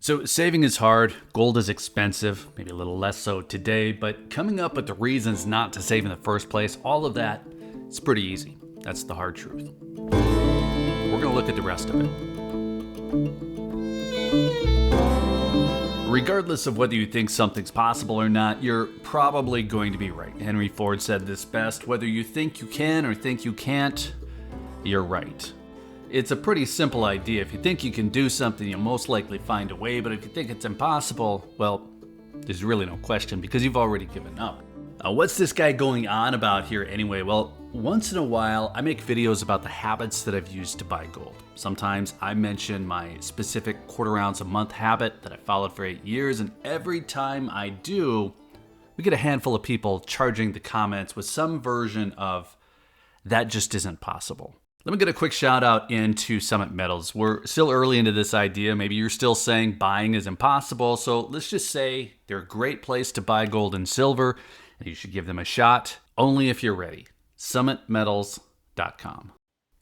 So saving is hard, gold is expensive, maybe a little less so today, but coming up with the reasons not to save in the first place, all of that, it's pretty easy. That's the hard truth. We're going to look at the rest of it. Regardless of whether you think something's possible or not, you're probably going to be right. Henry Ford said this best: whether you think you can or think you can't, you're right. It's a pretty simple idea. If you think you can do something, you'll most likely find a way, but if you think it's impossible, well, there's really no question because you've already given up. What's this guy going on about here anyway? Well, once in a while, I make videos about the habits that I've used to buy gold. Sometimes I mention my specific quarter ounce a month habit that I followed for 8 years, and every time I do, we get a handful of people charging the comments with some version of, that just isn't possible. Let me get a quick shout out into Summit Metals. We're still early into this idea. Maybe you're still saying buying is impossible. So let's just say they're a great place to buy gold and silver, and you should give them a shot, only if you're ready. SummitMetals.com.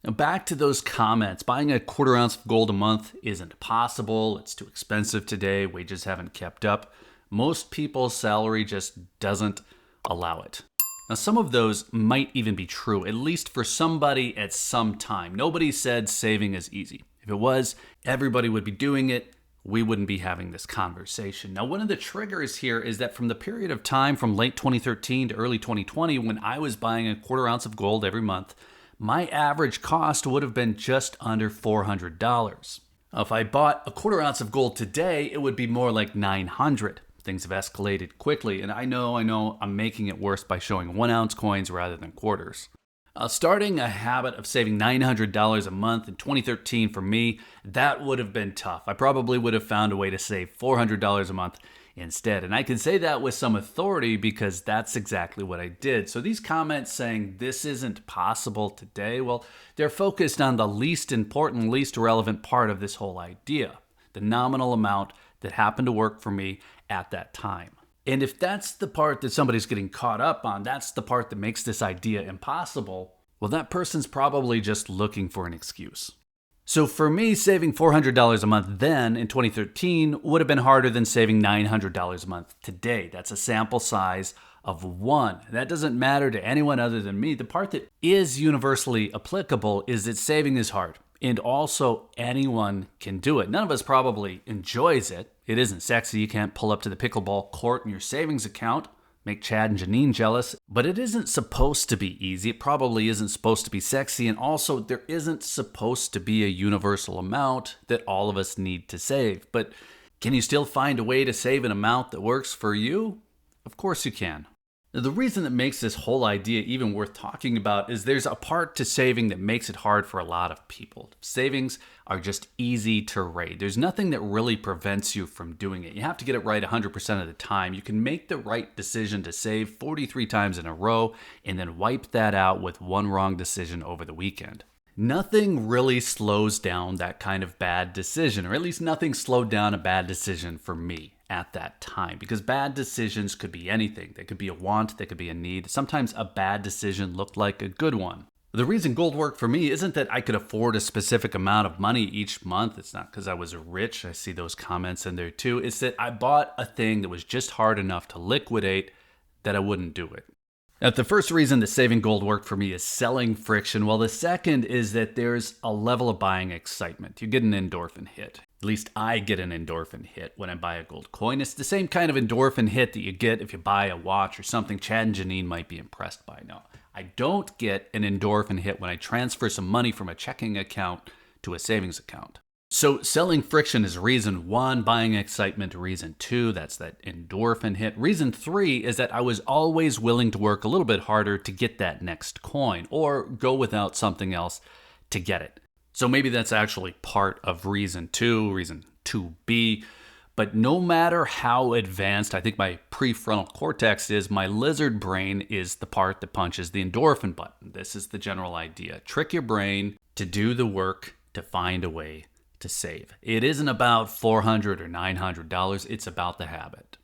Now back to those comments. Buying a quarter ounce of gold a month isn't possible. It's too expensive today. Wages haven't kept up. Most people's salary just doesn't allow it. Now, some of those might even be true, at least for somebody at some time. Nobody said saving is easy. If it was, everybody would be doing it. We wouldn't be having this conversation. Now, one of the triggers here is that from the period of time from late 2013 to early 2020, when I was buying a quarter ounce of gold every month, my average cost would have been just under $400. Now, if I bought a quarter ounce of gold today, it would be more like $900. Things have escalated quickly, and I know I'm making it worse by showing 1 ounce coins rather than quarters. Starting a habit of saving $900 a month in 2013 for me, that would have been tough. I probably would have found a way to save $400 a month instead. And I can say that with some authority because that's exactly what I did. So these comments saying this isn't possible today, well, they're focused on the least important, least relevant part of this whole idea, the nominal amount that happened to work for me at that time. And if that's the part that somebody's getting caught up on, that's the part that makes this idea impossible, well, that person's probably just looking for an excuse. So for me, saving $400 a month then in 2013 would have been harder than saving $900 a month today. That's a sample size of 1. That doesn't matter to anyone other than me. The part that is universally applicable is that saving is hard. And also, anyone can do it. None of us probably enjoys it. It isn't sexy. You can't pull up to the pickleball court in your savings account, make Chad and Janine jealous. But it isn't supposed to be easy. It probably isn't supposed to be sexy. And also, there isn't supposed to be a universal amount that all of us need to save. But can you still find a way to save an amount that works for you? Of course you can. Now, the reason that makes this whole idea even worth talking about is there's a part to saving that makes it hard for a lot of people. Savings are just easy to raid. There's nothing that really prevents you from doing it. You have to get it right 100% of the time. You can make the right decision to save 43 times in a row and then wipe that out with one wrong decision over the weekend. Nothing really slows down that kind of bad decision, or at least nothing slowed down a bad decision for me at that time, because bad decisions could be anything. They could be a want, they could be a need. Sometimes a bad decision looked like a good one. The reason gold worked for me isn't that I could afford a specific amount of money each month. It's not because I was rich. I see those comments in there too. It's that I bought a thing that was just hard enough to liquidate that I wouldn't do it. Now, the first reason that saving gold worked for me is selling friction, while the second is that there's a level of buying excitement. You get an endorphin hit. At least I get an endorphin hit when I buy a gold coin. It's the same kind of endorphin hit that you get if you buy a watch or something Chad and Janine might be impressed by. No, I don't get an endorphin hit when I transfer some money from a checking account to a savings account. So selling friction is reason 1, buying excitement reason 2, that's that endorphin hit. Reason 3 is that I was always willing to work a little bit harder to get that next coin or go without something else to get it. So maybe that's actually part of reason 2, reason 2B. But no matter how advanced I think my prefrontal cortex is, my lizard brain is the part that punches the endorphin button. This is the general idea. Trick your brain to do the work to find a way to save. It isn't about $400 or $900. It's about the habit.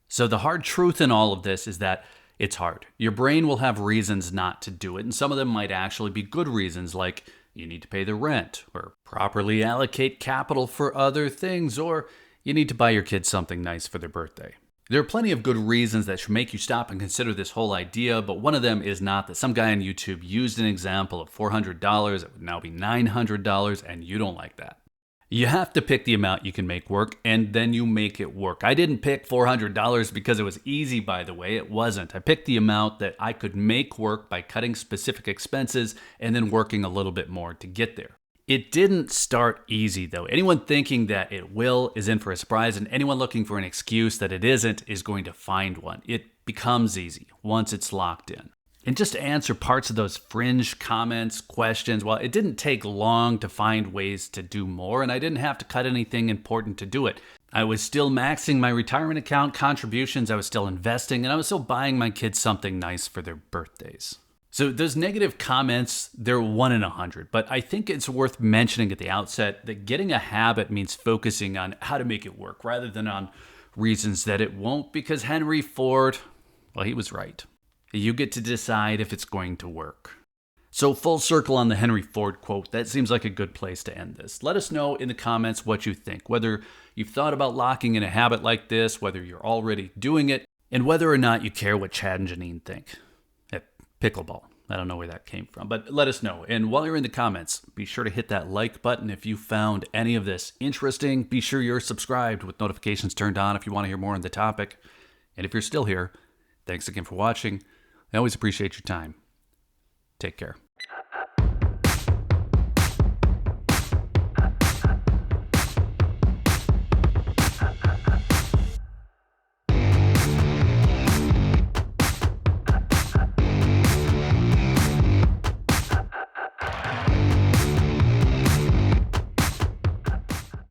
So the hard truth in all of this is that it's hard. Your brain will have reasons not to do it, and some of them might actually be good reasons, like you need to pay the rent, or properly allocate capital for other things, or You need to buy your kids something nice for their birthday. There are plenty of good reasons that should make you stop and consider this whole idea, but one of them is not that some guy on YouTube used an example of $400 that would now be $900, and you don't like that. You have to pick the amount you can make work, and then you make it work. I didn't pick $400 because it was easy, by the way. It wasn't. I picked the amount that I could make work by cutting specific expenses and then working a little bit more to get there. It didn't start easy, though. Anyone thinking that it will is in for a surprise, and anyone looking for an excuse that it isn't is going to find one. It becomes easy once it's locked in. And just to answer parts of those fringe comments, questions, well, it didn't take long to find ways to do more, and I didn't have to cut anything important to do it. I was still maxing my retirement account contributions, I was still investing, and I was still buying my kids something nice for their birthdays. So those negative comments, they're 1 in 100, but I think it's worth mentioning at the outset that getting a habit means focusing on how to make it work rather than on reasons that it won't, because Henry Ford, well, he was right. You get to decide if it's going to work. So full circle on the Henry Ford quote, that seems like a good place to end this. Let us know in the comments what you think, whether you've thought about locking in a habit like this, whether you're already doing it, and whether or not you care what Chad and Janine think. Pickleball. I don't know where that came from, but let us know. And while you're in the comments, be sure to hit that like button if you found any of this interesting. Be sure you're subscribed with notifications turned on if you want to hear more on the topic. And if you're still here, thanks again for watching. I always appreciate your time. Take care.